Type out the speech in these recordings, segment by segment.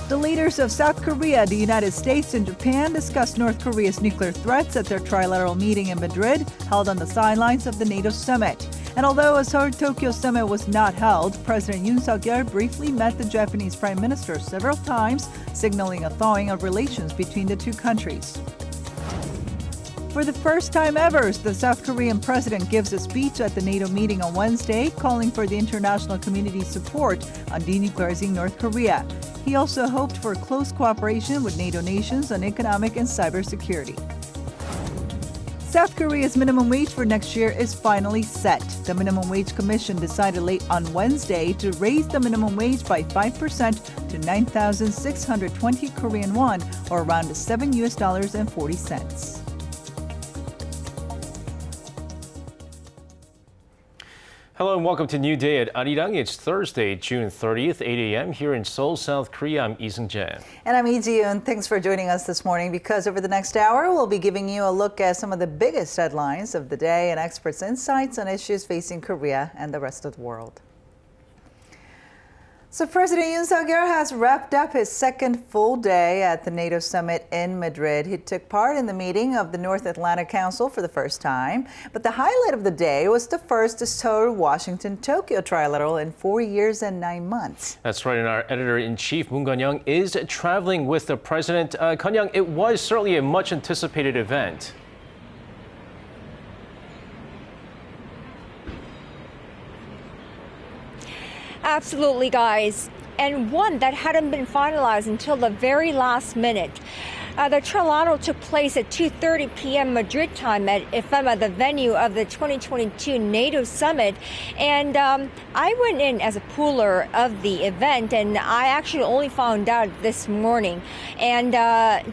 The leaders of South Korea, the United States, and Japan discussed North Korea's nuclear threats at their trilateral meeting in Madrid, held on the sidelines of the NATO Summit. And although a Seoul-Tokyo summit was not held, President Yoon briefly met the Japanese Prime Minister several times, signaling a thawing of relations between the two countries. For the first time ever, the South Korean president gives a speech at the NATO meeting on Wednesday, calling for the international community's support on denuclearizing North Korea. He also hoped for close cooperation with NATO nations on economic and cybersecurity. South Korea's minimum wage for next year is finally set. The Minimum Wage Commission decided late on Wednesday to raise the minimum wage by 5% to 9,620 Korean won, or around $7.40. Hello and welcome to New Day at Arirang. It's Thursday, June 30th, 8 a.m. here in Seoul, South Korea. I'm Lee Seung-jae. And I'm Yoon. Thanks for joining us this morning, because over the next hour, we'll be giving you a look at some of the biggest headlines of the day and experts' insights on issues facing Korea and the rest of the world. So President Yoon has wrapped up his second full day at the NATO Summit in Madrid. He took part in the meeting of the North Atlantic Council for the first time. But the highlight of the day was the first Seoul-Washington-Tokyo trilateral in 4 years and 9 months. That's right, and our editor-in-chief, Moon Gun-young, is traveling with the president. Gun-young, it was certainly a much-anticipated event. Absolutely, guys, and one that hadn't been finalized until the very last minute. The trilateral took place at 2:30 p.m. Madrid time at IFEMA, the venue of the 2022 NATO Summit. And I went in as a pooler of the event, and I actually only found out this morning. And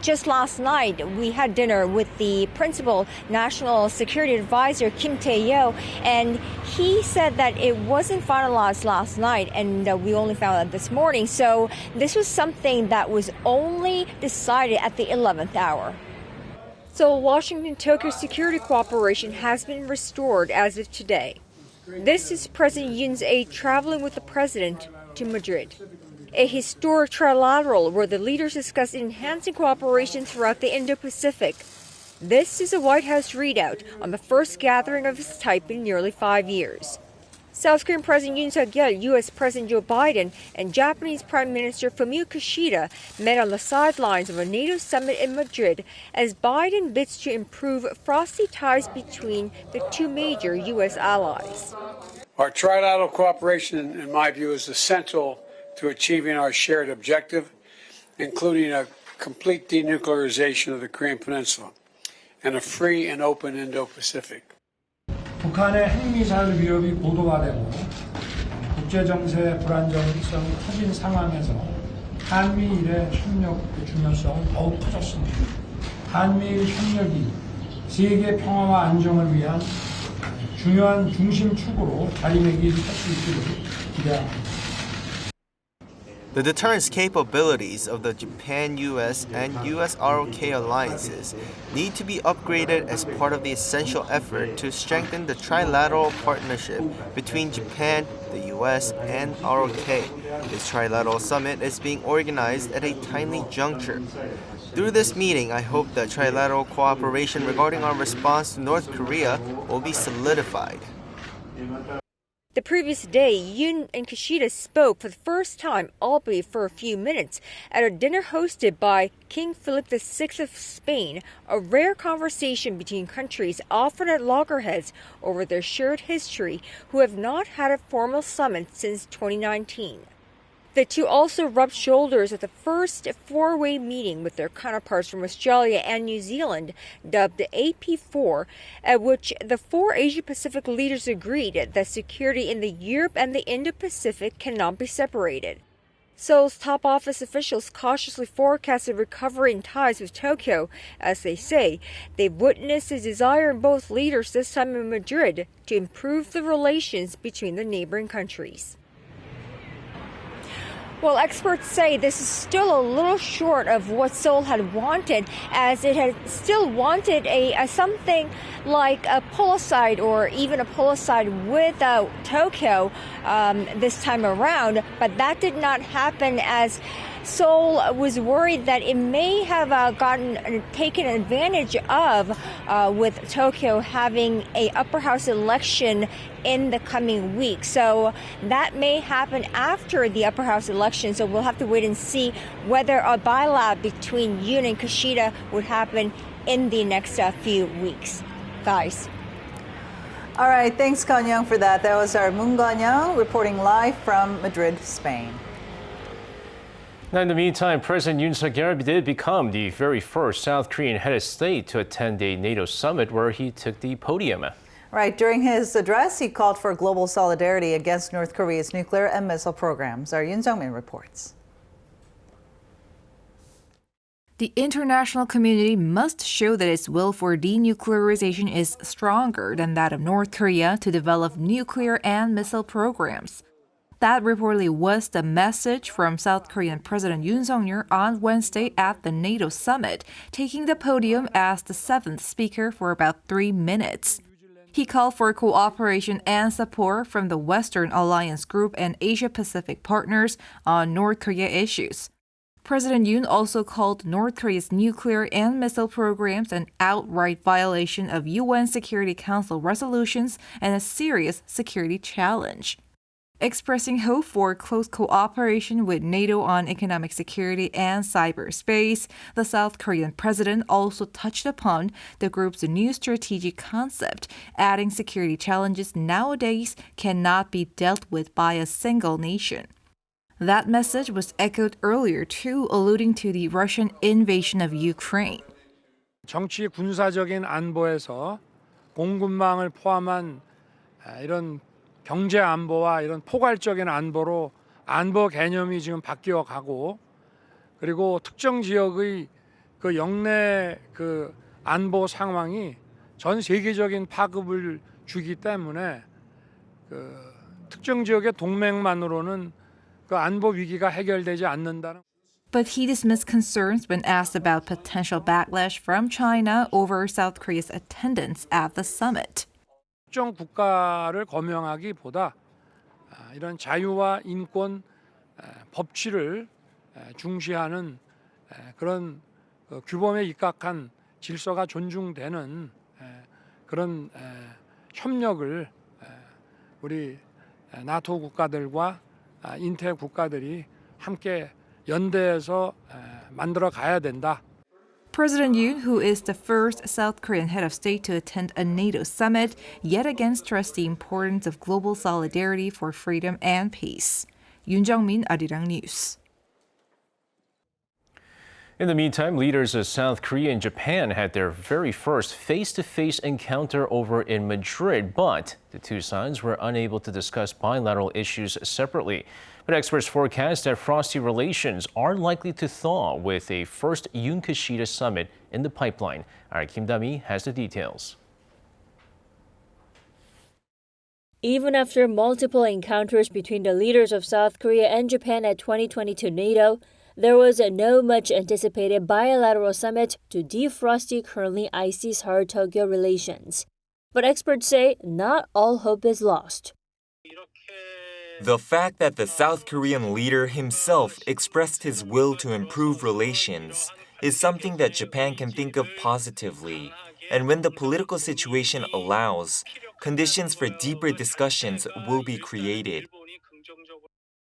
just last night, we had dinner with the principal national security advisor, Kim Tae-yo, and he said that it wasn't finalized last night, and we only found out this morning. So this was something that was only decided at the 11th hour. So Washington-Tokyo security cooperation has been restored as of today. This is President Yoon's aide traveling with the president to Madrid. A historic trilateral where the leaders discussed enhancing cooperation throughout the Indo-Pacific. This is a White House readout on the first gathering of its type in nearly 5 years. South Korean President Yoon Suk-yeol, U.S. President Joe Biden, and Japanese Prime Minister Fumio Kishida met on the sidelines of a NATO summit in Madrid as Biden bids to improve frosty ties between the two major U.S. allies. Our trilateral cooperation, in my view, is essential to achieving our shared objective, including a complete denuclearization of the Korean Peninsula and a free and open Indo-Pacific. 북한의 핵미사일 위협이 고도화되고 국제정세의 불안정성이 커진 상황에서 한미일의 협력의 중요성은 더욱 커졌습니다. 한미일 협력이 세계 평화와 안정을 위한 중요한 중심축으로 자리매김할 수 있기를 기대합니다. The deterrence capabilities of the Japan-US and US-ROK alliances need to be upgraded as part of the essential effort to strengthen the trilateral partnership between Japan, the US, and ROK. This trilateral summit is being organized at a timely juncture. Through this meeting, I hope that trilateral cooperation regarding our response to North Korea will be solidified. The previous day, Yoon and Kishida spoke for the first time, albeit for a few minutes, at a dinner hosted by King Philip VI of Spain, a rare conversation between countries often at loggerheads over their shared history who have not had a formal summit since 2019. The two also rubbed shoulders at the first four-way meeting with their counterparts from Australia and New Zealand, dubbed the AP4, at which the four Asia-Pacific leaders agreed that security in the Europe and the Indo-Pacific cannot be separated. Seoul's top office officials cautiously forecast a recovery in ties with Tokyo. As they say, they've witnessed a desire in both leaders this time in Madrid to improve the relations between the neighboring countries. Well, experts say this is still a little short of what Seoul had wanted, as it had still wanted a something like a pull aside or even a pull aside with Tokyo this time around. But that did not happen, as Seoul was worried that it may have taken advantage of with Tokyo having a upper house election in the coming week. So that may happen after the upper house election. So we'll have to wait and see whether a bilab between Yoon and Kishida would happen in the next few weeks. Guys. All right, thanks, Kanyang, for that. That was our Moon Kanyang reporting live from Madrid, Spain. Now, in the meantime, President Yoon Suk-yeol did become the very first South Korean head of state to attend a NATO summit where he took the podium. Right. During his address, he called for global solidarity against North Korea's nuclear and missile programs. Our Yoon Jung-min reports. The international community must show that its will for denuclearization is stronger than that of North Korea to develop nuclear and missile programs. That reportedly was the message from South Korean President Yoon Suk-yeol on Wednesday at the NATO summit, taking the podium as the seventh speaker for about 3 minutes. He called for cooperation and support from the Western Alliance Group and Asia-Pacific partners on North Korea issues. President Yoon also called North Korea's nuclear and missile programs an outright violation of UN Security Council resolutions and a serious security challenge. Expressing hope for close cooperation with NATO on economic security and cyberspace, the South Korean president also touched upon the group's new strategic concept, adding security challenges nowadays cannot be dealt with by a single nation. That message was echoed earlier too, alluding to the Russian invasion of Ukraine. 정치 군사적인 안보에서 공급망을 포함한 이런 경제 안보와 이런 포괄적인 안보로 안보 개념이 지금 바뀌어 가고, 그리고 특정 지역의 그 영내 그 안보 상황이 전 세계적인 파급을 주기 때문에 그 특정 지역의 동맹만으로는 그 안보 위기가 해결되지 않는다는. But he dismissed concerns when asked about potential backlash from China over South Korea's attendance at the summit. 특정 국가를 거명하기보다 이런 자유와 인권, 법치를 중시하는 그런 규범에 입각한 질서가 존중되는 그런 협력을 우리 나토 국가들과 인태 국가들이 함께 연대해서 만들어 가야 된다. President Yoon, who is the first South Korean head of state to attend a NATO summit, yet again stressed the importance of global solidarity for freedom and peace. Yoon Jung-min, Arirang News. In the meantime, leaders of South Korea and Japan had their very first face-to-face encounter over in Madrid, but the two sides were unable to discuss bilateral issues separately. But experts forecast that frosty relations are likely to thaw with a first Yoon-Kishida summit in the pipeline. Our Kim Da-mi has the details. Even after multiple encounters between the leaders of South Korea and Japan at 2022 NATO, there was no much anticipated bilateral summit to defrost the currently icy Seoul-Tokyo relations. But experts say not all hope is lost. The fact that the South Korean leader himself expressed his will to improve relations is something that Japan can think of positively. And when the political situation allows, conditions for deeper discussions will be created.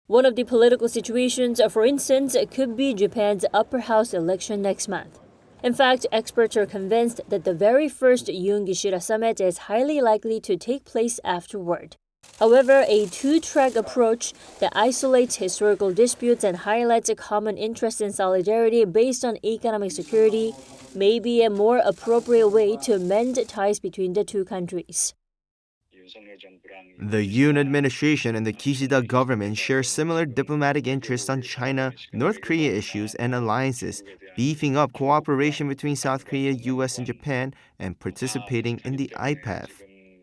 One of the political situations, for instance, could be Japan's upper house election next month. In fact, experts are convinced that the very first Yoon-Kishida summit is highly likely to take place afterward. However, a two-track approach that isolates historical disputes and highlights a common interest in solidarity based on economic security may be a more appropriate way to mend ties between the two countries. The Yoon administration and the Kishida government share similar diplomatic interests on China, North Korea issues, and alliances, beefing up cooperation between South Korea, US, and Japan, and participating in the IPAF.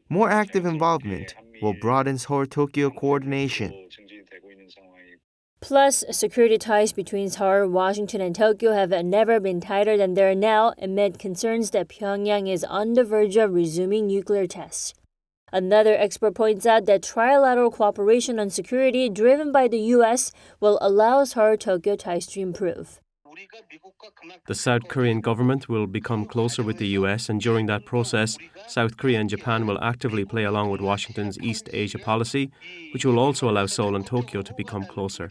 More active involvement will broaden Seoul-Tokyo coordination. Plus, security ties between Seoul, Washington, and Tokyo have never been tighter than they are now amid concerns that Pyongyang is on the verge of resuming nuclear tests. Another expert points out that trilateral cooperation on security driven by the U.S. will allow Seoul-Tokyo ties to improve. The South Korean government will become closer with the U.S., and during that process, South Korea and Japan will actively play along with Washington's East Asia policy, which will also allow Seoul and Tokyo to become closer.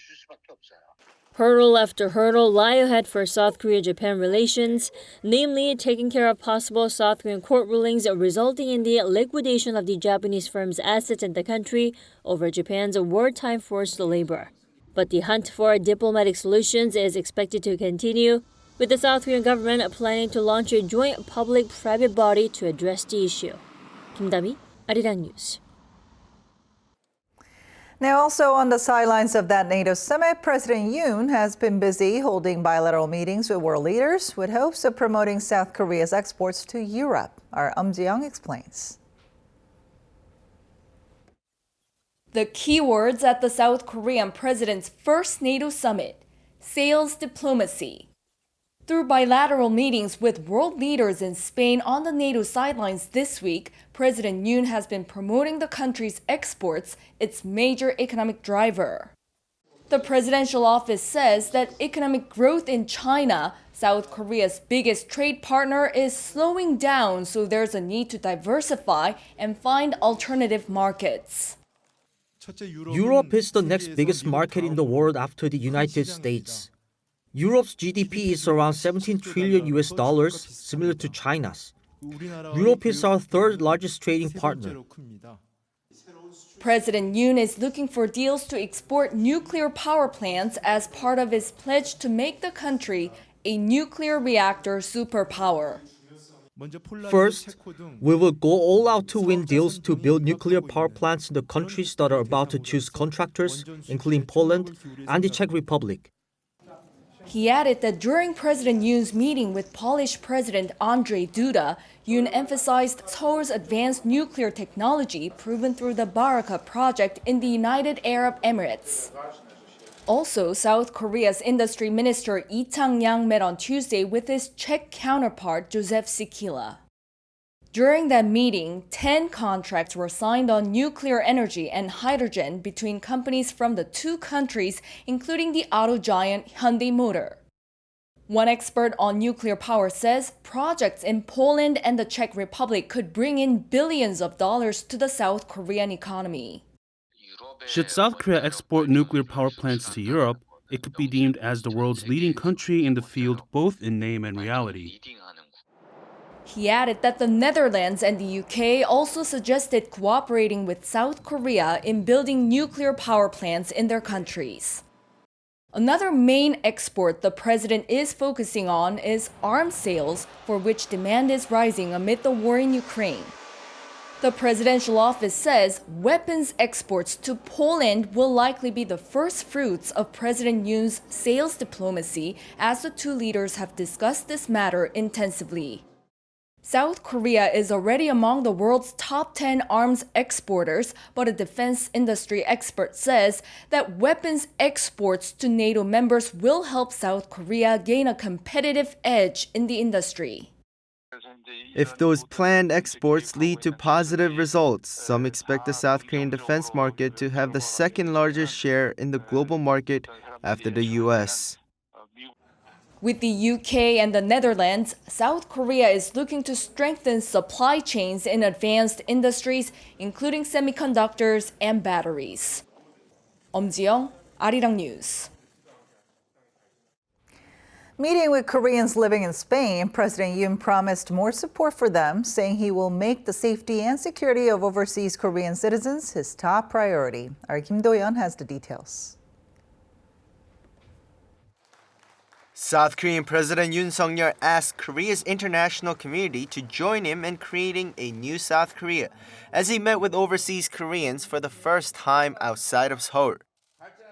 Hurdle after hurdle lie ahead for South Korea-Japan relations, namely taking care of possible South Korean court rulings resulting in the liquidation of the Japanese firm's assets in the country over Japan's wartime forced labor. But the hunt for diplomatic solutions is expected to continue, with the South Korean government planning to launch a joint public-private body to address the issue. Kim Da-mi, Arirang News. Now, also on the sidelines of that NATO summit, President Yoon has been busy holding bilateral meetings with world leaders with hopes of promoting South Korea's exports to Europe. Our Ji-young explains. The key words at the South Korean president's first NATO summit: sales diplomacy. Through bilateral meetings with world leaders in Spain on the NATO sidelines this week, President Yoon has been promoting the country's exports, its major economic driver. The presidential office says that economic growth in China, South Korea's biggest trade partner, is slowing down, so there's a need to diversify and find alternative markets. Europe is the next biggest market in the world after the United States. Europe's GDP is around 17 trillion US dollars, similar to China's. Europe is our third largest trading partner. President Yoon is looking for deals to export nuclear power plants as part of his pledge to make the country a nuclear reactor superpower. First, we will go all out to win deals to build nuclear power plants in the countries that are about to choose contractors, including Poland and the Czech Republic. He added that during President Yoon's meeting with Polish President Andrzej Duda, Yoon emphasized Seoul's advanced nuclear technology proven through the Baraka project in the United Arab Emirates. Also, South Korea's industry minister Lee Chang-yang met on Tuesday with his Czech counterpart Josef Sikila. During that meeting, 10 contracts were signed on nuclear energy and hydrogen between companies from the two countries, including the auto giant Hyundai Motor. One expert on nuclear power says projects in Poland and the Czech Republic could bring in billions of dollars to the South Korean economy. Should South Korea export nuclear power plants to Europe, it could be deemed as the world's leading country in the field both in name and reality. He added that the Netherlands and the UK also suggested cooperating with South Korea in building nuclear power plants in their countries. Another main export the president is focusing on is arms sales, for which demand is rising amid the war in Ukraine. The presidential office says weapons exports to Poland will likely be the first fruits of President Yoon's sales diplomacy, as the two leaders have discussed this matter intensively. South Korea is already among the world's top 10 arms exporters, but a defense industry expert says that weapons exports to NATO members will help South Korea gain a competitive edge in the industry. If those planned exports lead to positive results, some expect the South Korean defense market to have the second largest share in the global market after the US. With the UK and the Netherlands, South Korea is looking to strengthen supply chains in advanced industries, including semiconductors and batteries. Ji-young, Arirang News. Meeting with Koreans living in Spain, President Yoon promised more support for them, saying he will make the safety and security of overseas Korean citizens his top priority. Our Kim Do-yeon has the details. South Korean President Yoon Suk-yeol asked Korea's international community to join him in creating a new South Korea as he met with overseas Koreans for the first time outside of Seoul.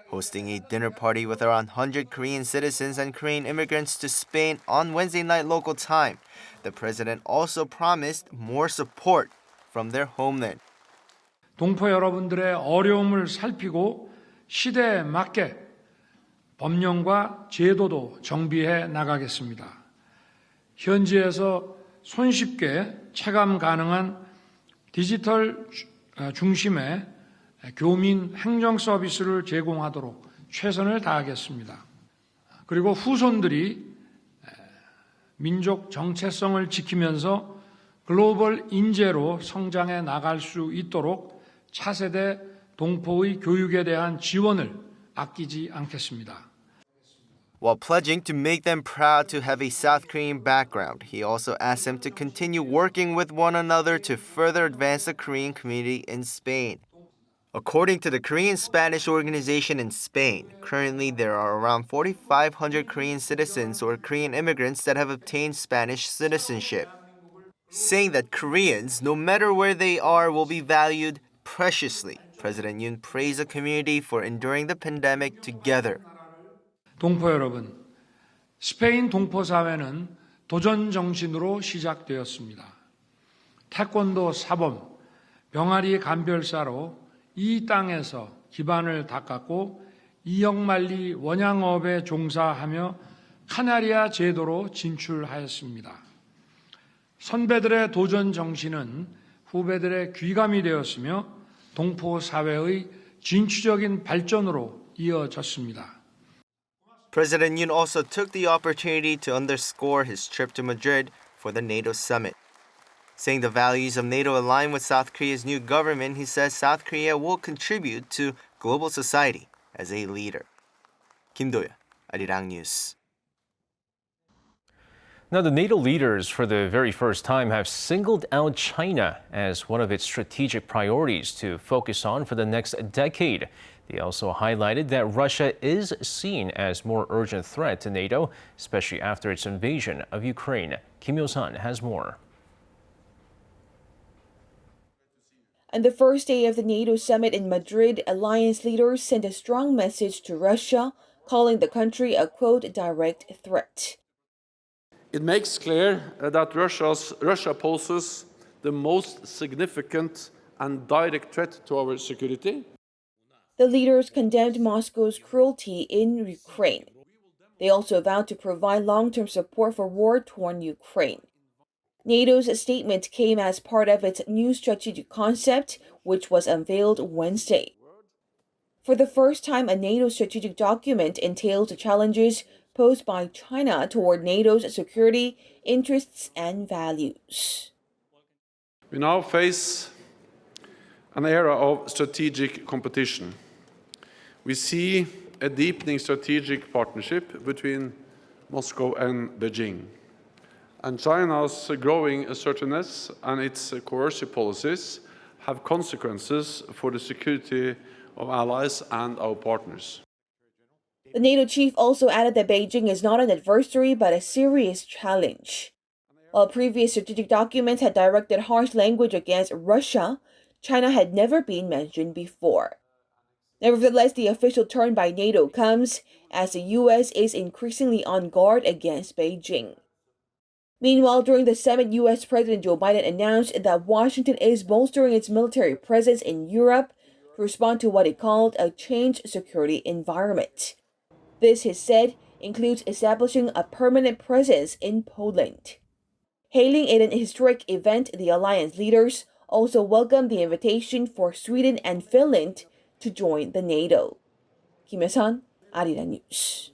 Hosting a dinner party with around 100 Korean citizens and Korean immigrants to Spain on Wednesday night local time, the president also promised more support from their homeland. 동포 여러분들의 어려움을 살피고 시대에 맞게 법령과 제도도 정비해 나가겠습니다. 현지에서 손쉽게 체감 가능한 디지털 중심의 교민 행정 서비스를 제공하도록 최선을 다하겠습니다. 그리고 후손들이 민족 정체성을 지키면서 글로벌 인재로 성장해 나갈 수 있도록 차세대 동포의 교육에 대한 지원을 아끼지 않겠습니다. While pledging to make them proud to have a South Korean background, he also asked them to continue working with one another to further advance the Korean community in Spain. According to the Korean Spanish organization in Spain, currently there are around 4,500 Korean citizens or Korean immigrants that have obtained Spanish citizenship, saying that Koreans, no matter where they are, will be valued preciously. President Yoon praised the community for enduring the pandemic together. 동포 여러분, 스페인 동포 사회는 도전 정신으로 시작되었습니다. 태권도 사범, 병아리 감별사로 이 땅에서 기반을 닦았고 이역만리 원양업에 종사하며 카나리아 제도로 진출하였습니다. 선배들의 도전 정신은 후배들의 귀감이 되었으며 동포 사회의 진취적인 발전으로 이어졌습니다. President Yoon also took the opportunity to underscore his trip to Madrid for the NATO Summit. Saying the values of NATO align with South Korea's new government, he says South Korea will contribute to global society as a leader. Kim Do-yeon, Arirang News. Now, the NATO leaders, for the very first time, have singled out China as one of its strategic priorities to focus on for the next decade. They also highlighted that Russia is seen as more urgent threat to NATO, especially after its invasion of Ukraine. Kim Yo-sun has more. On the first day of the NATO summit in Madrid, alliance leaders sent a strong message to Russia, calling the country a, quote, direct threat. It makes clear that Russia poses the most significant and direct threat to our security. The leaders condemned Moscow's cruelty in Ukraine. They also vowed to provide long-term support for war-torn Ukraine. NATO's statement came as part of its new strategic concept, which was unveiled Wednesday. For the first time, a NATO strategic document entails the challenges posed by China toward NATO's security, interests, and values. We now face an era of strategic competition. We see a deepening strategic partnership between Moscow and Beijing. And China's growing assertiveness and its coercive policies have consequences for the security of allies and our partners. The NATO chief also added that Beijing is not an adversary but a serious challenge. While previous strategic documents had directed harsh language against Russia, China had never been mentioned before. Nevertheless, the official turn by NATO comes as the U.S. is increasingly on guard against Beijing. Meanwhile, during the summit, U.S. President Joe Biden announced that Washington is bolstering its military presence in Europe to respond to what it called a changed security environment. This, he said, includes establishing a permanent presence in Poland. Hailing it an historic event, the alliance leaders also welcomed the invitation for Sweden and Finland to join the NATO. Kim Yo-sun, Arirang News.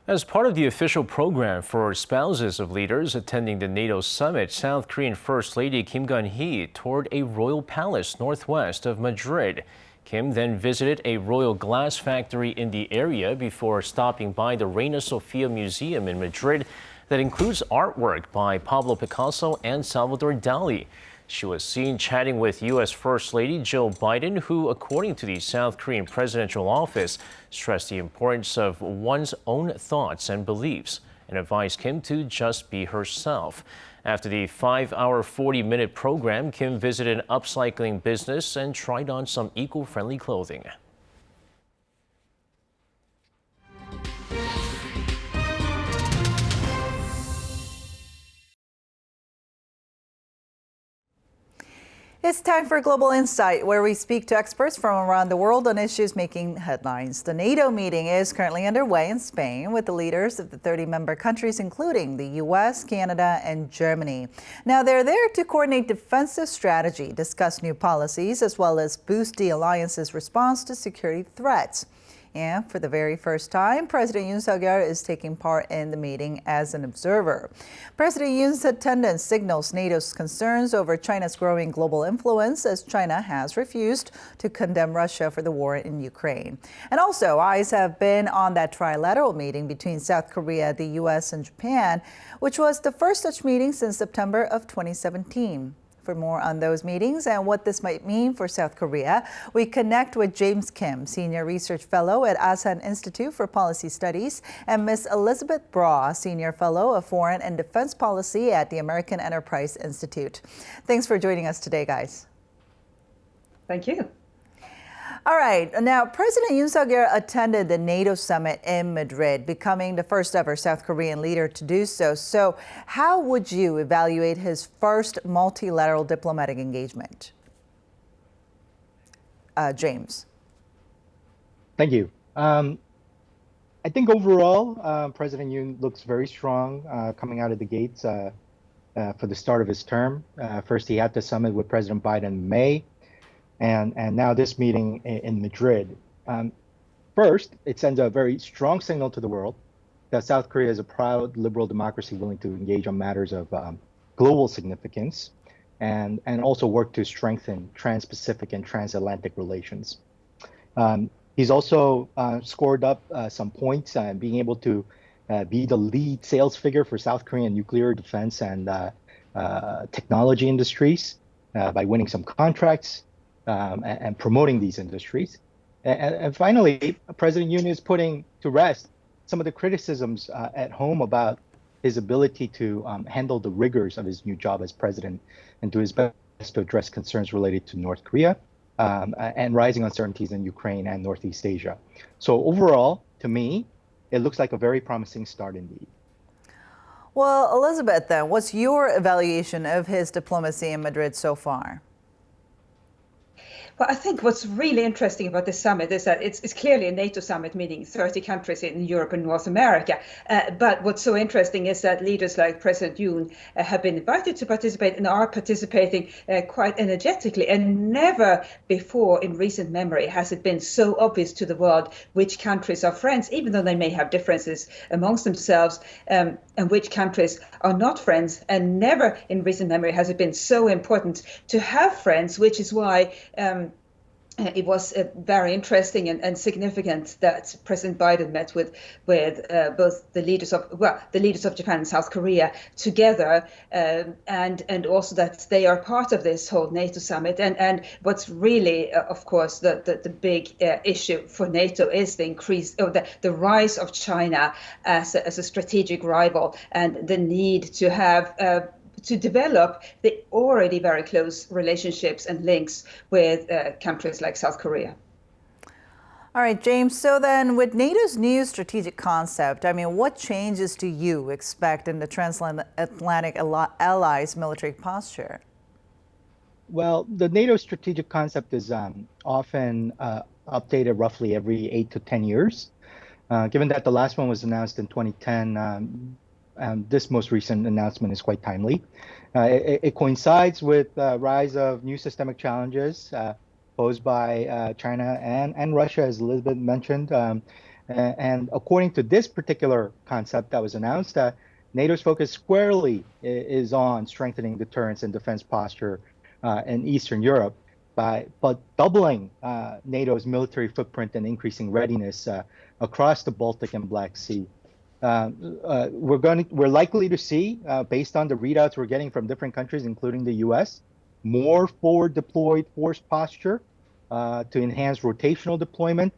As part of the official program for spouses of leaders attending the NATO summit, South Korean First Lady Kim Gun-hee toured a royal palace northwest of Madrid. Kim then visited a royal glass factory in the area before stopping by the Reina Sofia Museum in Madrid that includes artwork by Pablo Picasso and Salvador Dali. She was seen chatting with U.S. First Lady Joe Biden, who, according to the South Korean presidential office, stressed the importance of one's own thoughts and beliefs and advised Kim to just be herself. After the 5-hour, 40-minute program, Kim visited an upcycling business and tried on some eco-friendly clothing. It's time for Global Insight, where we speak to experts from around the world on issues making headlines. The NATO meeting is currently underway in Spain with the leaders of the 30-member countries, including the U.S., Canada, and Germany. Now, they're there to coordinate defensive strategy, discuss new policies, as well as boost the alliance's response to security threats. And for the very first time, President Yoon Suk-yeol is taking part in the meeting as an observer. President Yoon's attendance signals NATO's concerns over China's growing global influence, as China has refused to condemn Russia for the war in Ukraine. And also, eyes have been on that trilateral meeting between South Korea, the U.S., and Japan, which was the first such meeting since September of 2017. For more on those meetings and what this might mean for South Korea, we connect with James Kim, Senior Research Fellow at ASEAN Institute for Policy Studies, and Ms. Elizabeth Braw, Senior Fellow of Foreign and Defense Policy at the American Enterprise Institute. Thanks for joining us today, guys. Thank you. All right. Now, President Yoon Suk-yeol attended the NATO Summit in Madrid, becoming the first ever South Korean leader to do so. So how would you evaluate his first multilateral diplomatic engagement? James. Thank you. I think overall, President Yoon looks very strong coming out of the gates for the start of his term. First, he had the summit with President Biden in May. And now this meeting in Madrid. First, it sends a very strong signal to the world that South Korea is a proud liberal democracy willing to engage on matters of global significance and also work to strengthen trans-Pacific and transatlantic relations. He's also scored up some points, being able to be the lead sales figure for South Korean nuclear defense and technology industries by winning some contracts. And promoting these industries. And finally, President Yoon is putting to rest some of the criticisms at home about his ability to handle the rigors of his new job as president and do his best to address concerns related to North Korea and rising uncertainties in Ukraine and Northeast Asia. So overall, to me, it looks like a very promising start indeed. Well, Elizabeth, then, what's your evaluation of his diplomacy in Madrid so far? Well, I think what's really interesting about this summit is that it's clearly a NATO summit, meaning 30 countries in Europe and North America. But what's so interesting is that leaders like President Yoon have been invited to participate and are participating quite energetically. And never before in recent memory has it been so obvious to the world which countries are friends, even though they may have differences amongst themselves, and which countries are not friends. And never in recent memory has it been so important to have friends, which is why it was very interesting and significant that President Biden met with both the leaders of Japan and South Korea together, and also that they are part of this whole NATO summit. And what's really, of course, the big issue for NATO is the rise of China as a strategic rival and the need to have to develop the already very close relationships and links with countries like South Korea. All right, James, so then with NATO's new strategic concept, what changes do you expect in the transatlantic allies' military posture? Well, the NATO strategic concept is often updated roughly every 8 to 10 years. Given that the last one was announced in 2010, this most recent announcement is quite timely. It coincides with the rise of new systemic challenges posed by China and Russia, as Elizabeth mentioned. And according to this particular concept that was announced, NATO's focus squarely is on strengthening deterrence and defense posture in Eastern Europe, but doubling NATO's military footprint and increasing readiness across the Baltic and Black Sea. We're likely to see, based on the readouts we're getting from different countries, including the U.S., more forward deployed force posture to enhance rotational deployment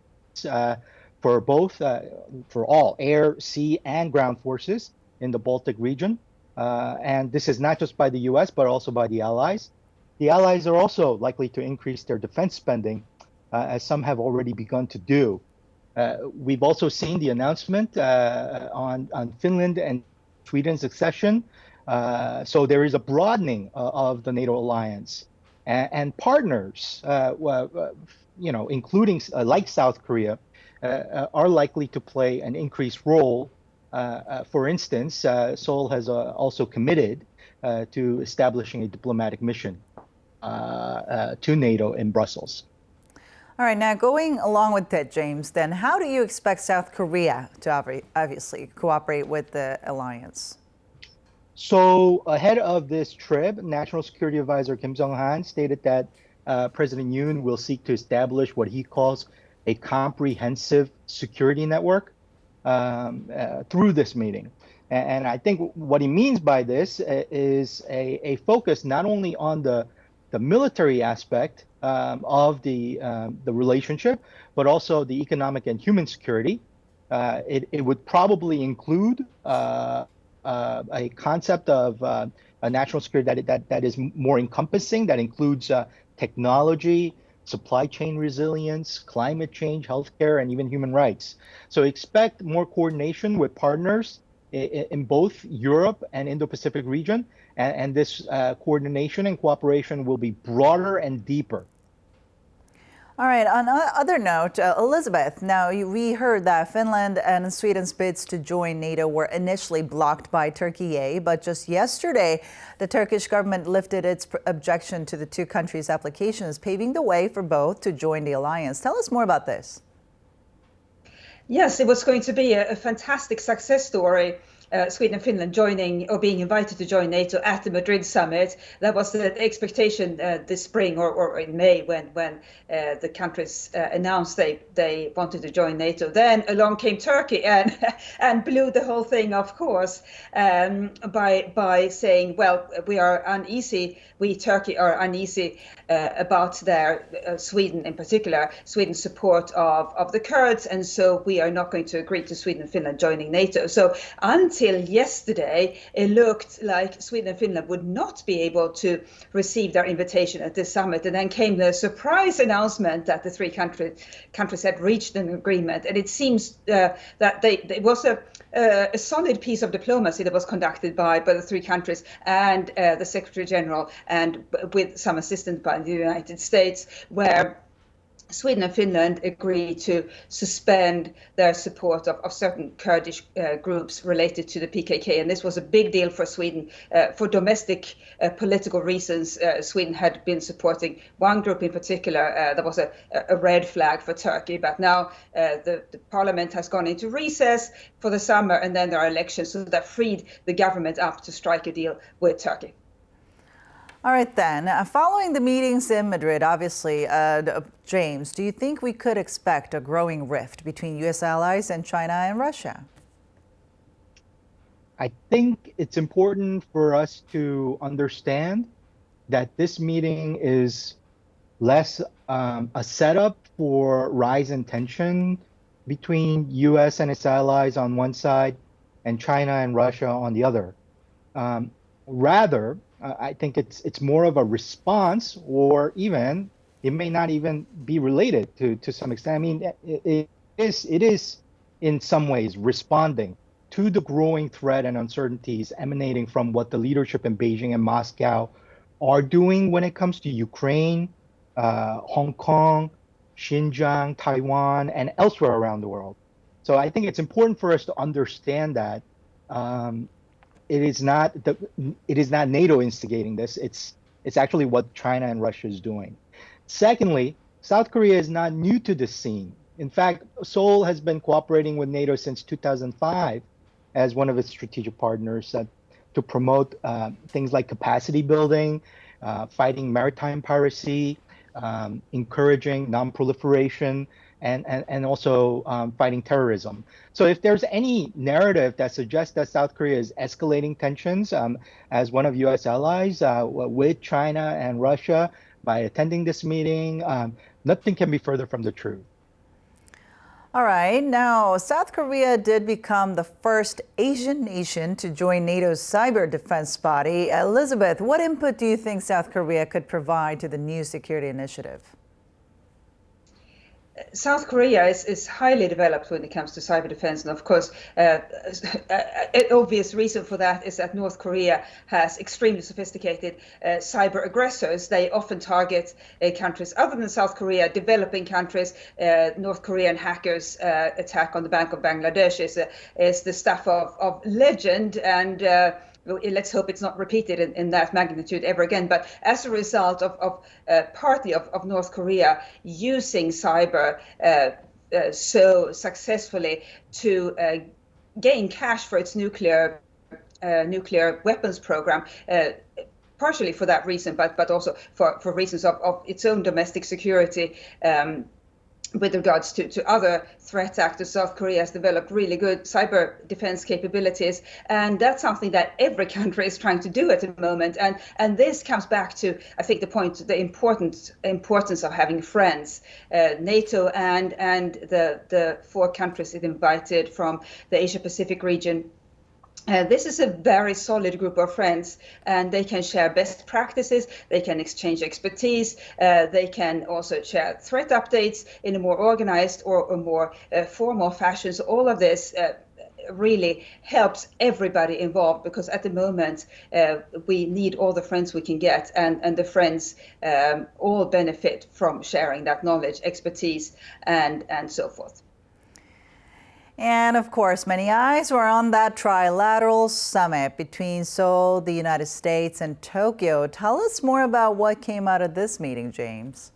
for all air, sea, and ground forces in the Baltic region. And this is not just by the U.S., but also by the allies. The allies are also likely to increase their defense spending, as some have already begun to do. We've also seen the announcement on Finland and Sweden's accession. So there is a broadening of the NATO alliance. and partners, including like South Korea, are likely to play an increased role. For instance, Seoul has also committed to establishing a diplomatic mission to NATO in Brussels. All right, now going along with that, James, then how do you expect South Korea to obviously cooperate with the alliance? So ahead of this trip, National Security Advisor Kim Jong-han stated that President Yoon will seek to establish what he calls a comprehensive security network through this meeting. And I think what he means by this is a focus not only on the military aspect of the relationship, but also the economic and human security. It would probably include a concept of a national security that is more encompassing, that includes technology, supply chain resilience, climate change, healthcare, and even human rights. So expect more coordination with partners in both Europe and Indo-Pacific region, and this coordination and cooperation will be broader and deeper. All right, on another note, Elizabeth, now we heard that Finland and Sweden's bids to join NATO were initially blocked by Turkey, but just yesterday, the Turkish government lifted its objection to the two countries' applications, paving the way for both to join the alliance. Tell us more about this. Yes, it was going to be a fantastic success story. Sweden and Finland joining or being invited to join NATO at the Madrid summit. That was the expectation this spring or in May when the countries announced they wanted to join NATO. Then along came Turkey and blew the whole thing, of course, by saying, well, we are uneasy. We, Turkey, are uneasy about their, Sweden in particular, Sweden's support of the Kurds. And so we are not going to agree to Sweden and Finland joining NATO. So until yesterday, it looked like Sweden and Finland would not be able to receive their invitation at this summit. And then came the surprise announcement that the three countries had reached an agreement. And it seems that it was a solid piece of diplomacy that was conducted by the three countries and the Secretary General, and with some assistance by the United States, where Sweden and Finland agreed to suspend their support of certain Kurdish groups related to the PKK. And this was a big deal for Sweden. For domestic political reasons, Sweden had been supporting one group in particular that was a red flag for Turkey. But now the parliament has gone into recess for the summer, and then there are elections. So that freed the government up to strike a deal with Turkey. All right, then. Following the meetings in Madrid, obviously, James, do you think we could expect a growing rift between U.S. allies and China and Russia? I think it's important for us to understand that this meeting is less a setup for rise in tension between U.S. and its allies on one side and China and Russia on the other. Rather, I think it's more of a response, or even it may not even be related to some extent. I mean, it is in some ways responding to the growing threat and uncertainties emanating from what the leadership in Beijing and Moscow are doing when it comes to Ukraine, Hong Kong, Xinjiang, Taiwan, and elsewhere around the world. So I think it's important for us to understand that it is not NATO instigating this. It's actually what China and Russia is doing. Secondly, South Korea is not new to this scene. In fact, Seoul has been cooperating with NATO since 2005 as one of its strategic partners to promote things like capacity building, fighting maritime piracy, encouraging non-proliferation, and also fighting terrorism. So if there's any narrative that suggests that South Korea is escalating tensions as one of U.S. allies with China and Russia by attending this meeting, nothing can be further from the truth. All right. Now, South Korea did become the first Asian nation to join NATO's cyber defense body. Elizabeth, what input do you think South Korea could provide to the new security initiative? South Korea is highly developed when it comes to cyber defense. And of course, an obvious reason for that is that North Korea has extremely sophisticated cyber aggressors. They often target countries other than South Korea, developing countries. North Korean hackers attack on the Bank of Bangladesh is the stuff of legend, and let's hope it's not repeated in that magnitude ever again. But as a result of partly of North Korea using cyber so successfully to gain cash for its nuclear weapons program, partially for that reason, but also for reasons of its own domestic security. With regards to other threat actors, South Korea has developed really good cyber defense capabilities, and that's something that every country is trying to do at the moment. And this comes back to, I think, the importance of having friends. NATO and the 4 countries it invited from the Asia-Pacific region. This is a very solid group of friends, and they can share best practices, they can exchange expertise, they can also share threat updates in a more organized or a more formal fashion. So all of this really helps everybody involved, because at the moment we need all the friends we can get, and the friends all benefit from sharing that knowledge, expertise, and so forth. And of course, many eyes were on that Trilateral Summit between Seoul, the United States, and Tokyo. Tell us more about what came out of this meeting, James.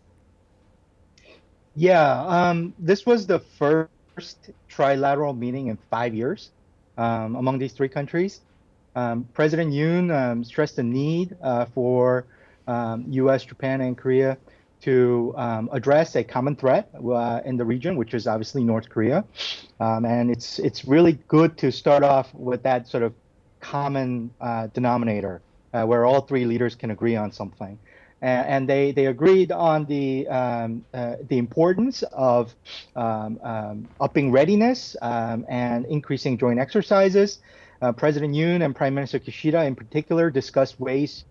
Yeah, this was the first trilateral meeting in 5 years among these 3 countries. President Yoon stressed the need for U.S., Japan, and Korea to address a common threat in the region, which is obviously North Korea. And it's really good to start off with that sort of common denominator where all 3 leaders can agree on something. And they agreed on the importance of upping readiness and increasing joint exercises. President Yoon and Prime Minister Kishida in particular discussed ways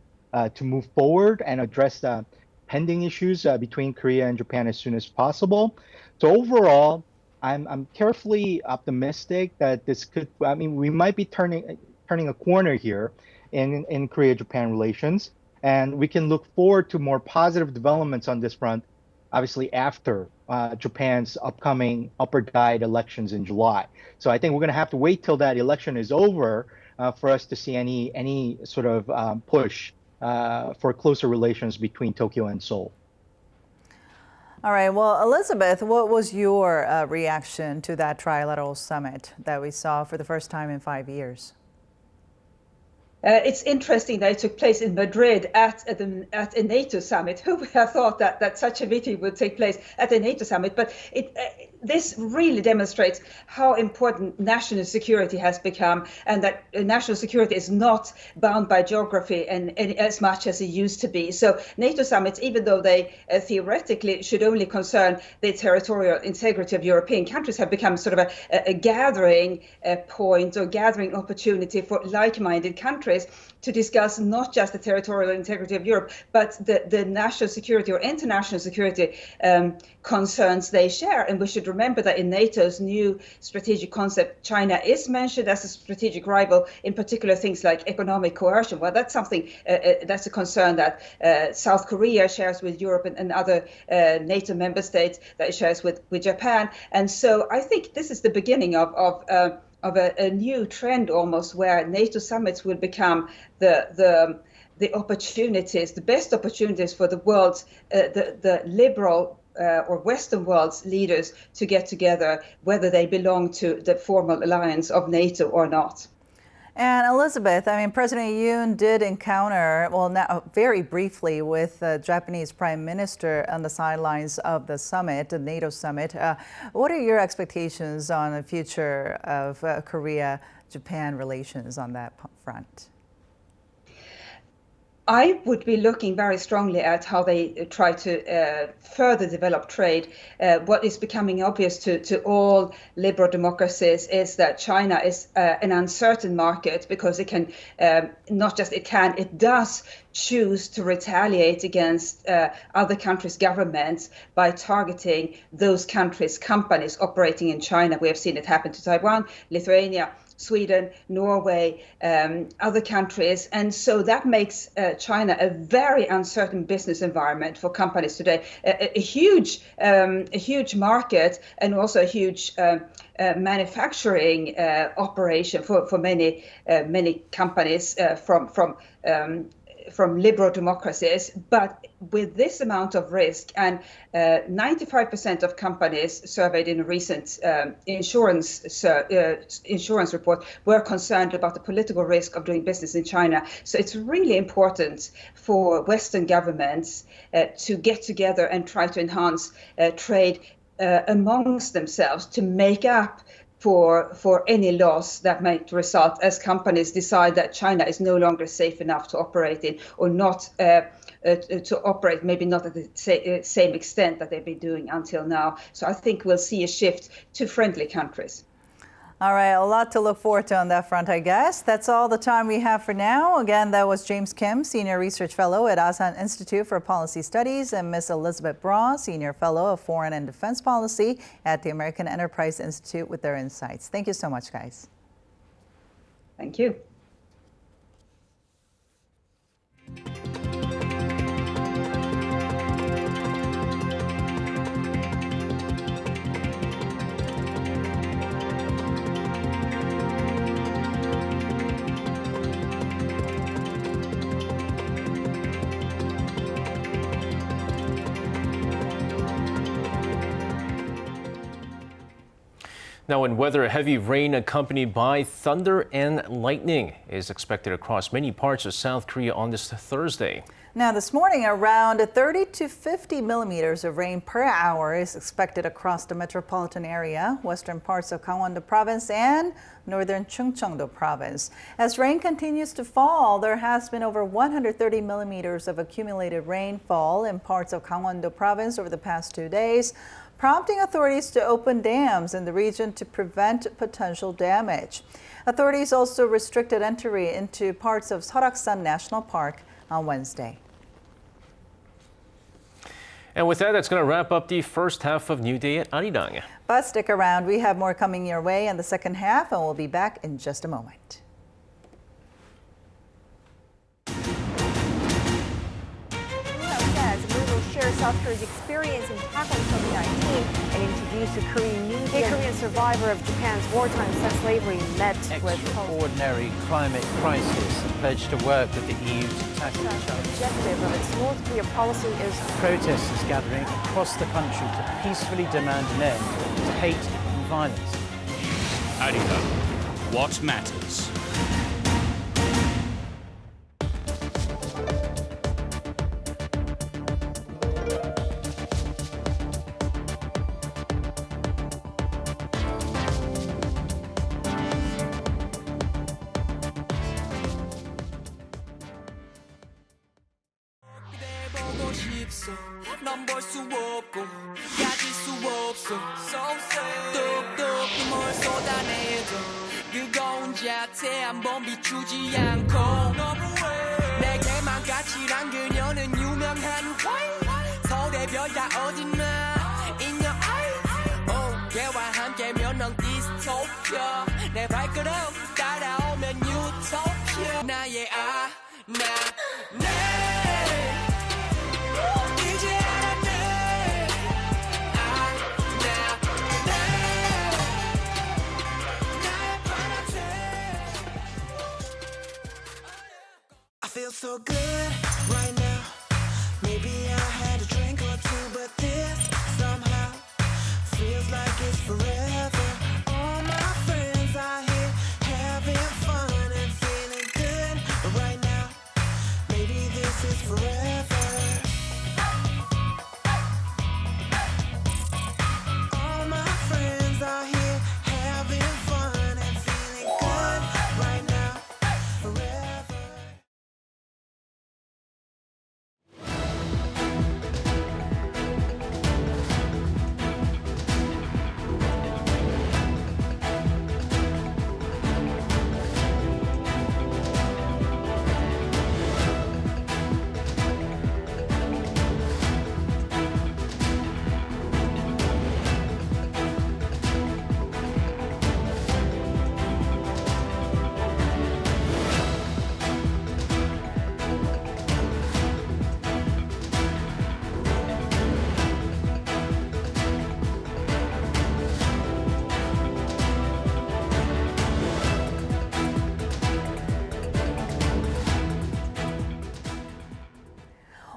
to move forward and address the pending issues between Korea and Japan as soon as possible. So overall, I'm carefully optimistic that this could, I mean, we might be turning a corner here in Korea-Japan relations, and we can look forward to more positive developments on this front, obviously after Japan's upcoming upper diet elections in July. So I think we're going to have to wait till that election is over for us to see any sort of push for closer relations between Tokyo and Seoul. All right. Well, Elizabeth, what was your reaction to that trilateral summit that we saw for the first time in 5 years? It's interesting that it took place in Madrid at a NATO summit. Who would have thought that such a meeting would take place at a NATO summit? But this really demonstrates how important national security has become, and that national security is not bound by geography and as much as it used to be. So NATO summits, even though they theoretically should only concern the territorial integrity of European countries, have become sort of a gathering point or gathering opportunity for like-minded countries to discuss not just the territorial integrity of Europe, but the national security or international security concerns they share. And we should remember that in NATO's new strategic concept, China is mentioned as a strategic rival, in particular things like economic coercion. Well, that's something, that's a concern that South Korea shares with Europe and other NATO member states, that it shares with Japan. And so I think this is the beginning of a new trend almost, where NATO summits will become the opportunities, the best opportunities for the world's, the liberal or Western world's leaders to get together, whether they belong to the formal alliance of NATO or not. And Elizabeth, I mean, President Yoon did encounter, well, now very briefly, with the Japanese Prime Minister on the sidelines of the summit, the NATO summit. What are your expectations on the future of Korea-Japan relations on that front? I would be looking very strongly at how they try to further develop trade. What is becoming obvious to all liberal democracies is that China is an uncertain market, because it can, not just it can, it does choose to retaliate against other countries' governments by targeting those countries' companies operating in China. We have seen it happen to Taiwan, Lithuania, Sweden, Norway, other countries. And so that makes China a very uncertain business environment for companies today, a huge market and also a huge manufacturing operation for many companies from liberal democracies. But with this amount of risk, and 95% of companies surveyed in a recent insurance report were concerned about the political risk of doing business in China. So it's really important for Western governments to get together and try to enhance trade amongst themselves to make up for any loss that might result as companies decide that China is no longer safe enough to operate in, or not to operate, maybe not at the same extent that they've been doing until now. So I think we'll see a shift to friendly countries. All right, a lot to look forward to on that front, I guess. That's all the time we have for now. Again, that was James Kim, Senior Research Fellow at ASEAN Institute for Policy Studies, and Ms. Elizabeth Braw, Senior Fellow of Foreign and Defense Policy at the American Enterprise Institute, with their insights. Thank you so much, guys. Thank you. Now in weather, heavy rain accompanied by thunder and lightning is expected across many parts of South Korea on this Thursday. Now this morning, around 30 to 50 millimeters of rain per hour is expected across the metropolitan area, western parts of Gangwon-do province and northern Chungcheong-do province. As rain continues to fall, there has been over 130 millimeters of accumulated rainfall in parts of Gangwon-do province over the past 2 days, prompting authorities to open dams in the region to prevent potential damage. Authorities also restricted entry into parts of Seoraksan National Park on Wednesday. And with that, that's going to wrap up the first half of New Day at Arirang. But stick around, we have more coming your way in the second half, and we'll be back in just a moment. Share South Korea's experience in tackling COVID-19 and introduce a Korean New Day. A Korean survivor of Japan's wartime sex slavery met with extraordinary climate crisis and pledged to work with the EU to tackle the challenge. The objective of its North Korea policy is protesters gathering across the country to peacefully demand an end to hate and violence. Arirang, what matters? 넌 볼 수 없고 가질 수 없어 뚝뚝 눈물 쏟아내도 뜨거운 자태 한번 비추지 않고 내게만 가치란 그녀는 유명한 화이 서울의 별다 어딨나 In your eyes 걔와 함께면 넌 디스토피아 내 발걸음 따라오면 유토피아 나의 I feel so good right now. Maybe I had a drink or two, but this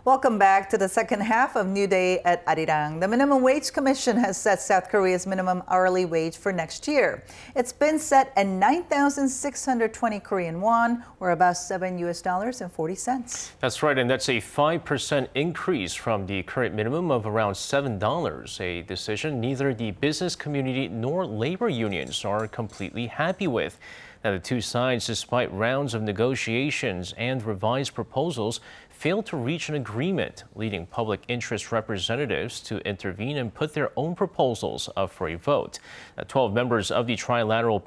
Welcome back to the second half of New Day at Arirang. The Minimum Wage Commission has set South Korea's minimum hourly wage for next year. It's been set at 9,620 Korean won, or about $7.40. That's right, and that's a 5% increase from the current minimum of around $7, a decision neither the business community nor labor unions are completely happy with. Now, the two sides, despite rounds of negotiations and revised proposals, failed to reach an agreement, leading public interest representatives to intervene and put their own proposals up for a vote. 12 members of the Trilateral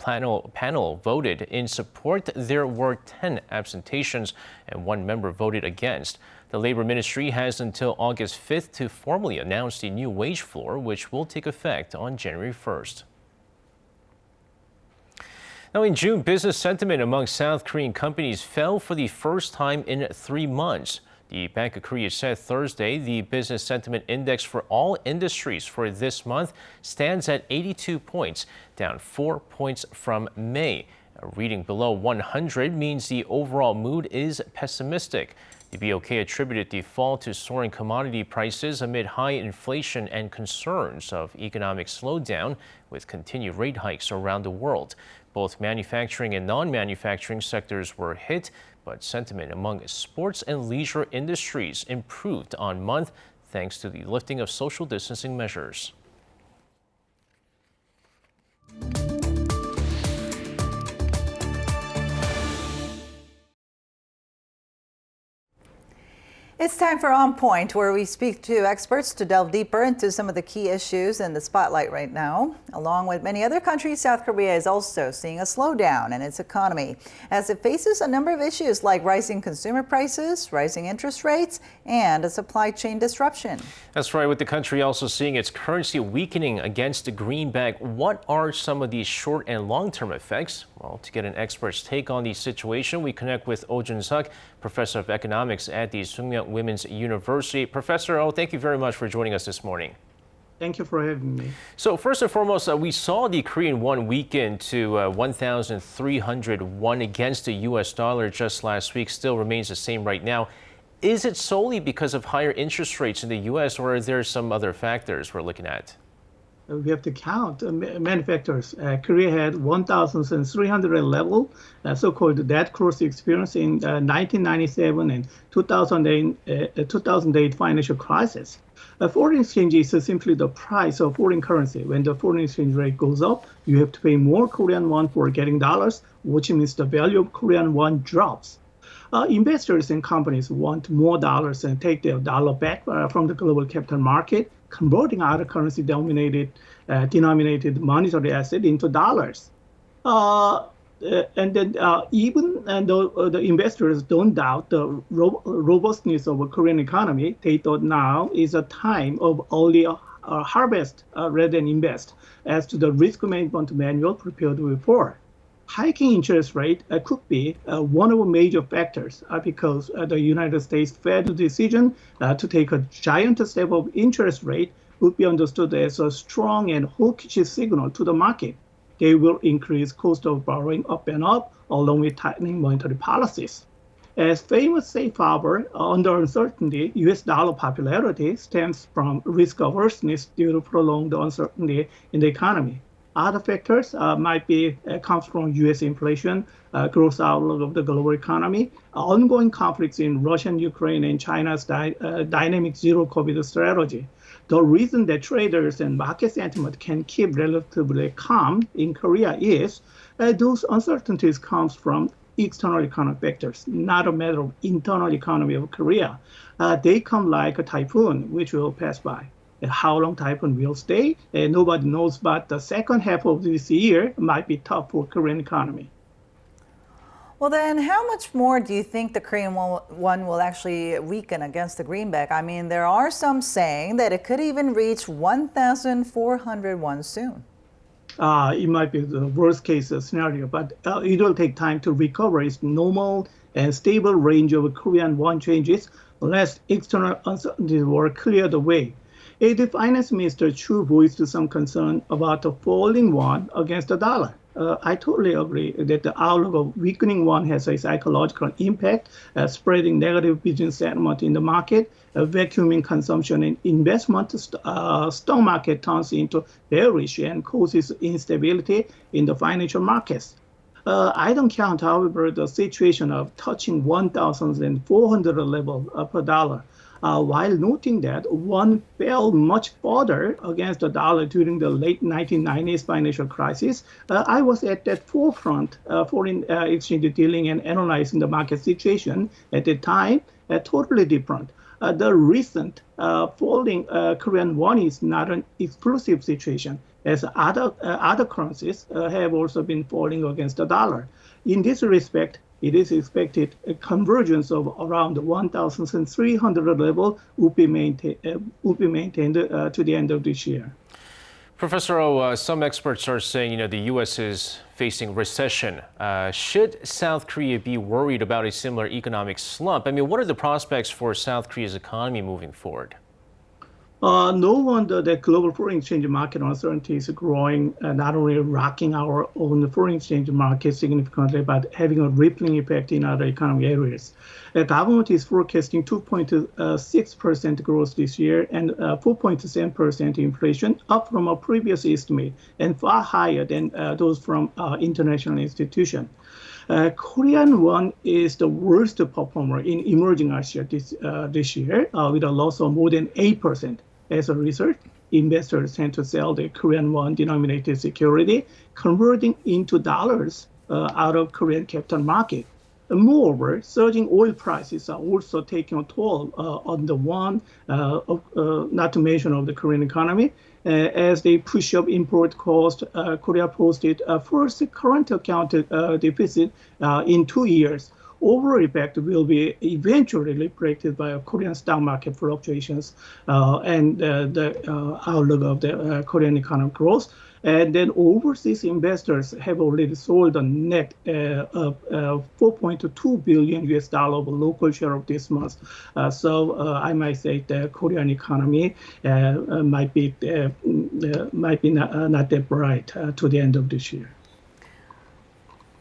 panel voted in support. There were 10 absentations and 1 member voted against. The Labor Ministry has until August 5th to formally announce the new wage floor, which will take effect on January 1st. Now, in June, business sentiment among South Korean companies fell for the first time in 3 months. The Bank of Korea said Thursday the business sentiment index for all industries for this month stands at 82 points, down 4 points from May. A reading below 100 means the overall mood is pessimistic. The BOK attributed the fall to soaring commodity prices amid high inflation and concerns of economic slowdown with continued rate hikes around the world. Both manufacturing and non-manufacturing sectors were hit, but sentiment among sports and leisure industries improved on month thanks to the lifting of social distancing measures. It's time for On Point, where we speak to experts to delve deeper into some of the key issues in the spotlight right now. Along with many other countries, South Korea is also seeing a slowdown in its economy as it faces a number of issues like rising consumer prices, rising interest rates, and a supply chain disruption. That's right, with the country also seeing its currency weakening against the greenback. What are some of these short and long-term effects? Well, to get an expert's take on the situation, we connect with Oh Jun-suk, professor of economics at the Sookmyung Women's University. Professor Oh, thank you very much for joining us this morning. Thank you for having me. So first and foremost, we saw the Korean won weaken to 1,300 won against the U.S. dollar just last week. Still remains the same right now. Is it solely because of higher interest rates in the U.S. or are there some other factors we're looking at? We have to count many factors. Korea had 1,300 level, so-called debt cross experience in 1997 and 2008 financial crisis. Foreign exchange is simply the price of foreign currency. When the foreign exchange rate goes up, you have to pay more Korean won for getting dollars, which means the value of Korean won drops. Investors and companies want more dollars and take their dollar back from the global capital market, converting other currency denominated monetary asset into dollars. And then even though the investors don't doubt the robustness of a Korean economy, they thought now is a time of early harvest rather than invest, as to the risk management manual prepared before. Hiking interest rate could be one of the major factors because the United States Fed decision to take a giant step of interest rate would be understood as a strong and hawkish signal to the market. They will increase cost of borrowing up and up, along with tightening monetary policies. As famous safe harbor, under uncertainty, U.S. dollar popularity stems from risk averseness due to prolonged uncertainty in the economy. Other factors comes from U.S. inflation, growth outlook of the global economy, ongoing conflicts in Russia and Ukraine, and China's dynamic zero-COVID strategy. The reason that traders and market sentiment can keep relatively calm in Korea is those uncertainties comes from external economic factors, not a matter of internal economy of Korea. They come like a typhoon, which will pass by. How long typhoon will stay, nobody knows, but the second half of this year might be tough for Korean economy. Well, then how much more do you think the Korean won will actually weaken against the greenback? I mean, there are some saying that it could even reach 1,400 won soon. It might be the worst case scenario, but it will take time to recover its normal and stable range of Korean won changes unless external uncertainties were cleared away. The finance minister Chu voiced some concern about the falling won against the dollar. I totally agree that the outlook of weakening won has a psychological impact, spreading negative business sentiment in the market, vacuuming consumption and investment. Stock market turns into bearish and causes instability in the financial markets. I don't count, however, the situation of touching 1,400 level per dollar. While noting that won fell much further against the dollar during the late 1990s financial crisis, I was at that forefront foreign exchange dealing and analyzing the market situation at the time, totally different. The recent falling Korean won is not an exclusive situation, as other currencies have also been falling against the dollar. In this respect, it is expected a convergence of around 1,300 level would be maintained to the end of this year. Professor Oh, some experts are saying, the U.S. is facing recession. Should South Korea be worried about a similar economic slump? I mean, what are the prospects for South Korea's economy moving forward? No wonder that global foreign exchange market uncertainty is growing, not only rocking our own foreign exchange market significantly, but having a rippling effect in other economic areas. The government is forecasting 2.6% growth this year and 4.7% inflation, up from a previous estimate and far higher than those from international institutions. Korean won is the worst performer in emerging Asia this year, with a loss of more than 8%. As a result, investors tend to sell the Korean won denominated security, converting into dollars out of Korean capital market. Moreover, surging oil prices are also taking a toll on the won, not to mention of the Korean economy. As they push up import cost, Korea posted a first current account deficit in 2 years. Overall effect will be eventually reflected by Korean stock market fluctuations and the outlook of the Korean economic growth. And then overseas investors have already sold a net of $4.2 billion of local share of this month. So I might say the Korean economy might be not that bright to the end of this year.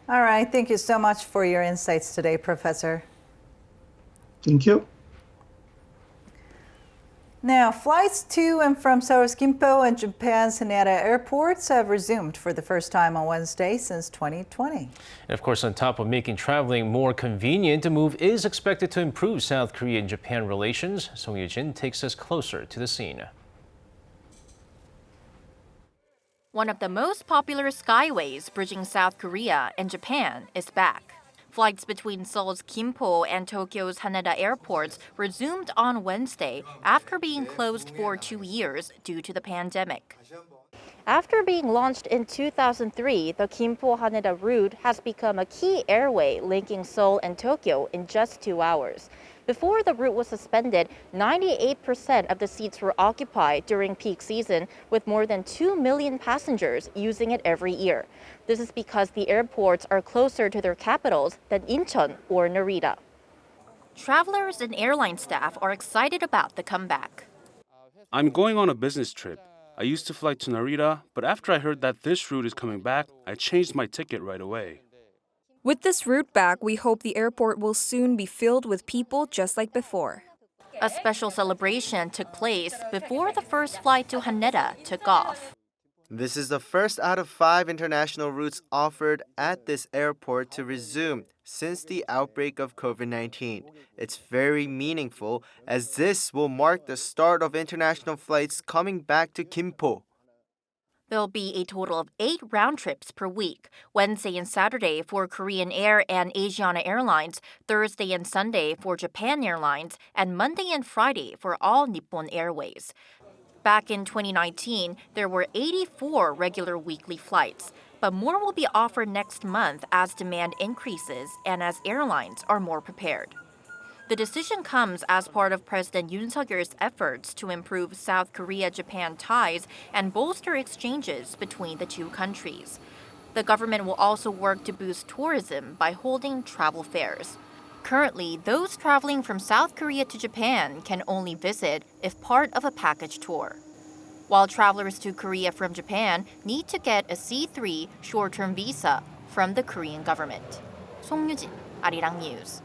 All right. Thank you so much for your insights today, Professor. Thank you. Now, flights to and from Seoul's Gimpo and Japan's Haneda airports have resumed for the first time on Wednesday since 2020. And of course, on top of making traveling more convenient, the move is expected to improve South Korea and Japan relations. Song Yoo-jin takes us closer to the scene. One of the most popular skyways bridging South Korea and Japan is back. Flights between Seoul's Gimpo and Tokyo's Haneda airports resumed on Wednesday after being closed for 2 years due to the pandemic. After being launched in 2003, the Gimpo-Haneda route has become a key airway linking Seoul and Tokyo in just 2 hours. Before the route was suspended, 98% of the seats were occupied during peak season, with more than 2 million passengers using it every year. This is because the airports are closer to their capitals than Incheon or Narita. Travelers and airline staff are excited about the comeback. I'm going on a business trip. I used to fly to Narita, but after I heard that this route is coming back, I changed my ticket right away. With this route back, we hope the airport will soon be filled with people just like before. A special celebration took place before the first flight to Haneda took off. This is the first out of 5 international routes offered at this airport to resume since the outbreak of COVID-19. It's very meaningful as this will mark the start of international flights coming back to Gimpo. There'll be a total of 8 round trips per week, Wednesday and Saturday for Korean Air and Asiana Airlines, Thursday and Sunday for Japan Airlines, and Monday and Friday for all Nippon Airways. Back in 2019, there were 84 regular weekly flights, but more will be offered next month as demand increases and as airlines are more prepared. The decision comes as part of President Yoon Suk-yeol's efforts to improve South Korea-Japan ties and bolster exchanges between the two countries. The government will also work to boost tourism by holding travel fairs. Currently, those traveling from South Korea to Japan can only visit if part of a package tour. while travelers to Korea from Japan need to get a C3 short-term visa from the Korean government. 송유진, Arirang News.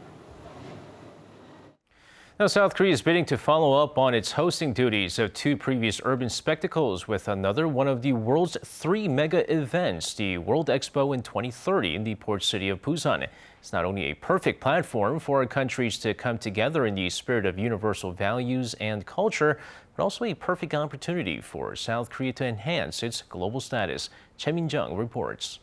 Now, South Korea is bidding to follow up on its hosting duties of two previous urban spectacles with another one of the world's three mega events, the World Expo in 2030 in the port city of Busan. It's not only a perfect platform for countries to come together in the spirit of universal values and culture, but also a perfect opportunity for South Korea to enhance its global status. Choi Min-jung reports.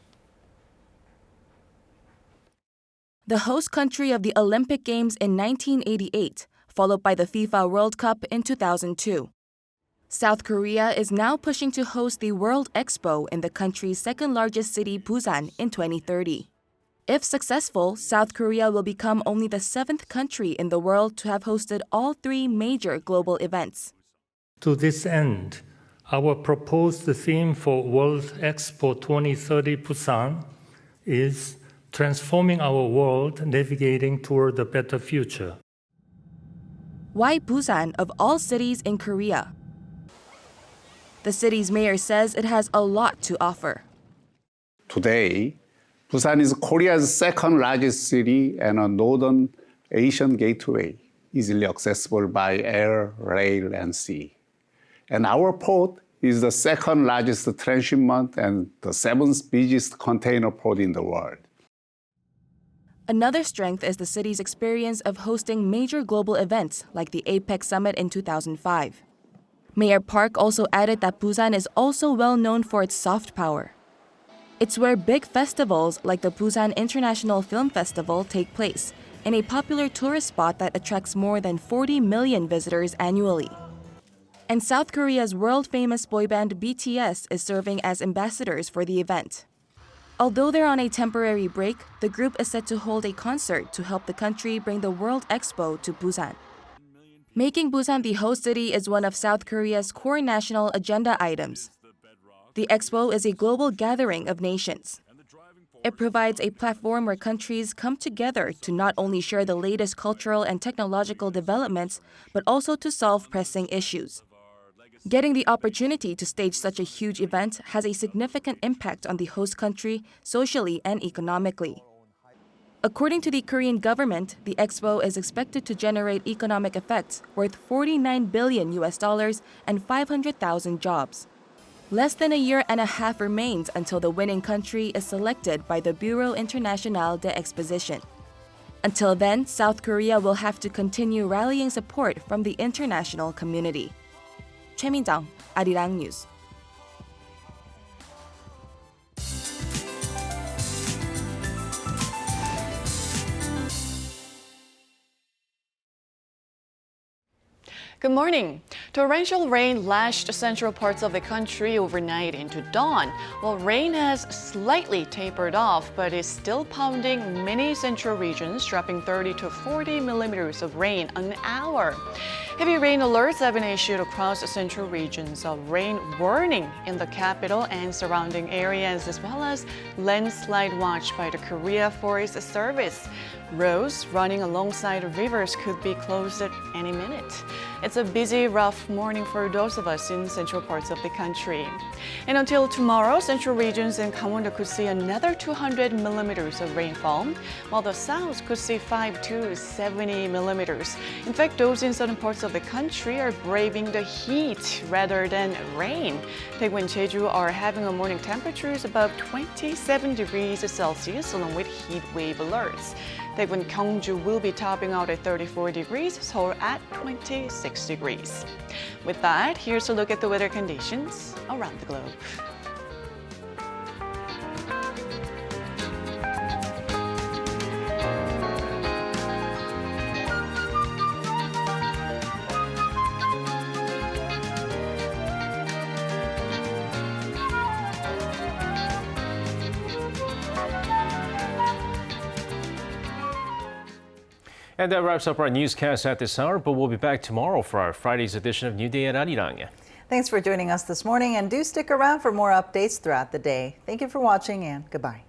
The host country of the Olympic Games in 1988, followed by the FIFA World Cup in 2002. South Korea is now pushing to host the World Expo in the country's second-largest city, Busan, in 2030. If successful, South Korea will become only the seventh country in the world to have hosted all three major global events. To this end, our proposed theme for World Expo 2030 Busan is Transforming Our World, Navigating Toward a Better Future. Why Busan of all cities in Korea? The city's mayor says it has a lot to offer. Today, Busan is Korea's second largest city and a northern Asian gateway, easily accessible by air, rail, and sea. And our port is the second largest transshipment and the seventh busiest container port in the world. Another strength is the city's experience of hosting major global events like the APEC Summit in 2005. Mayor Park also added that Busan is also well known for its soft power. It's where big festivals like the Busan International Film Festival take place, and a popular tourist spot that attracts more than 40 million visitors annually. And South Korea's world-famous boy band BTS is serving as ambassadors for the event. Although they're on a temporary break, the group is set to hold a concert to help the country bring the World Expo to Busan. Making Busan the host city is one of South Korea's core national agenda items. The Expo is a global gathering of nations. It provides a platform where countries come together to not only share the latest cultural and technological developments, but also to solve pressing issues. Getting the opportunity to stage such a huge event has a significant impact on the host country socially and economically. According to the Korean government, the Expo is expected to generate economic effects worth $49 billion and 500,000 jobs. Less than a year and a half remains until the winning country is selected by the Bureau International de Exposition. Until then, South Korea will have to continue rallying support from the international community. Choi Min-jung, Arirang News. Good morning. Torrential rain lashed central parts of the country overnight into dawn, while rain has slightly tapered off but is still pounding many central regions, dropping 30 to 40 millimeters of rain an hour. Heavy rain alerts have been issued across central regions, a rain warning in the capital and surrounding areas, as well as landslide watch by the Korea Forest Service. Roads running alongside rivers could be closed at any minute. It's a busy, rough morning for those of us in central parts of the country. And until tomorrow, central regions in Gangwon could see another 200 millimeters of rainfall, while the south could see 5 to 70 millimeters. In fact, those in certain parts of the country are braving the heat rather than rain. Daegu and Jeju are having a morning temperatures above 27 degrees Celsius, along with heat wave alerts. Daegu and Gyeongju will be topping out at 34 degrees, Seoul at 26 degrees. With that, here's a look at the weather conditions around the globe. And that wraps up our newscast at this hour, but we'll be back tomorrow for our Friday's edition of New Day at Arirang. Thanks for joining us this morning, and do stick around for more updates throughout the day. Thank you for watching, and goodbye.